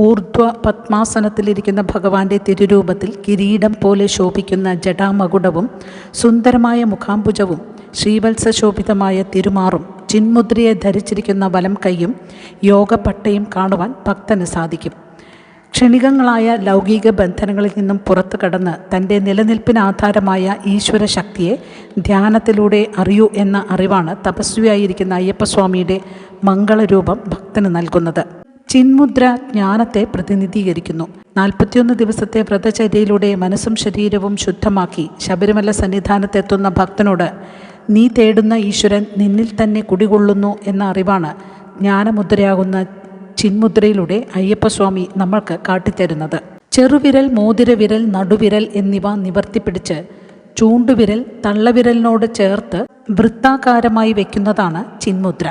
ഊർധ്വ പത്മാസനത്തിലിരിക്കുന്ന ഭഗവാന്റെ തിരുരൂപത്തിൽ കിരീടം പോലെ ശോഭിക്കുന്ന ജടാമകുടവും സുന്ദരമായ മുഖാംബുജവും ശ്രീവത്സശോഭിതമായ തിരുമാറും ചിന്മുദ്രയെ ധരിച്ചിരിക്കുന്ന വലം കൈയും യോഗപ്പട്ടയും കാണുവാൻ ഭക്തന് സാധിക്കും. ക്ഷണികങ്ങളായ ലൗകിക ബന്ധനങ്ങളിൽ നിന്നും പുറത്തു കടന്ന് തൻ്റെ നിലനിൽപ്പിന് ആധാരമായ ഈശ്വര ശക്തിയെ ധ്യാനത്തിലൂടെ അറിയൂ എന്ന അറിവാണ് തപസ്വിയായിരിക്കുന്ന അയ്യപ്പസ്വാമിയുടെ മംഗളരൂപം ഭക്തന് നൽകുന്നത്. ചിന്മുദ്ര ജ്ഞാനത്തെ പ്രതിനിധീകരിക്കുന്നു. 41 ദിവസത്തെ വ്രതചര്യയിലൂടെ മനസ്സും ശരീരവും ശുദ്ധമാക്കി ശബരിമല സന്നിധാനത്തെത്തുന്ന ഭക്തനോട് നീ തേടുന്ന ഈശ്വരൻ നിന്നിൽ തന്നെ കുടികൊള്ളുന്നു എന്ന അറിവാണ് ജ്ഞാനമുദ്രയാകുന്ന ചിന്മുദ്രയിലൂടെ അയ്യപ്പസ്വാമി നമ്മൾക്ക് കാട്ടിത്തരുന്നത്. ചെറുവിരൽ, മോതിരവിരൽ, നടുവിരൽ എന്നിവ നിവർത്തിപ്പിടിച്ച് ചൂണ്ടുവിരൽ തള്ളവിരലിനോട് ചേർത്ത് വൃത്താകാരമായി വയ്ക്കുന്നതാണ് ചിന്മുദ്ര.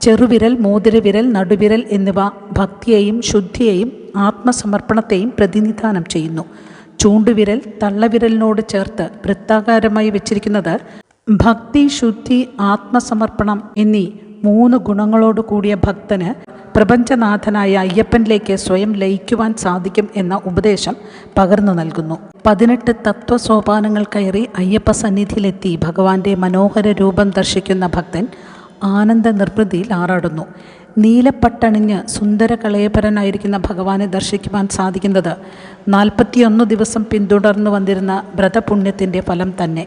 ചെറുവിരൽ, മോതിരവിരൽ, നടുവിരൽ എന്നിവ ഭക്തിയെയും ശുദ്ധിയെയും ആത്മസമർപ്പണത്തെയും പ്രതിനിധാനം ചെയ്യുന്നു. ചൂണ്ടുവിരൽ തള്ളവിരലിനോട് ചേർത്ത് വൃത്താകാരമായി വെച്ചിരിക്കുന്നത് ഭക്തി, ശുദ്ധി, ആത്മസമർപ്പണം എന്നീ 3 ഗുണങ്ങളോട് കൂടിയ ഭക്തന് പ്രപഞ്ചനാഥനായ അയ്യപ്പനിലേക്ക് സ്വയം ലയിക്കുവാൻ സാധിക്കും എന്ന ഉപദേശം പകർന്നു നൽകുന്നു. 18 തത്വസോപാനങ്ങൾ കയറി അയ്യപ്പ സന്നിധിയിലെത്തി ഭഗവാന്റെ മനോഹര രൂപം ദർശിക്കുന്ന ഭക്തൻ ആനന്ദ നിർവൃതിയിൽ ആറാടുന്നു. നീലപ്പട്ടണിഞ്ഞ് സുന്ദര കളയപരനായിരിക്കുന്ന ഭഗവാനെ ദർശിക്കുവാൻ സാധിക്കുന്നത് 41 ദിവസം പിന്തുടർന്നു വന്നിരുന്ന വ്രതപുണ്യത്തിൻ്റെ ഫലം തന്നെ.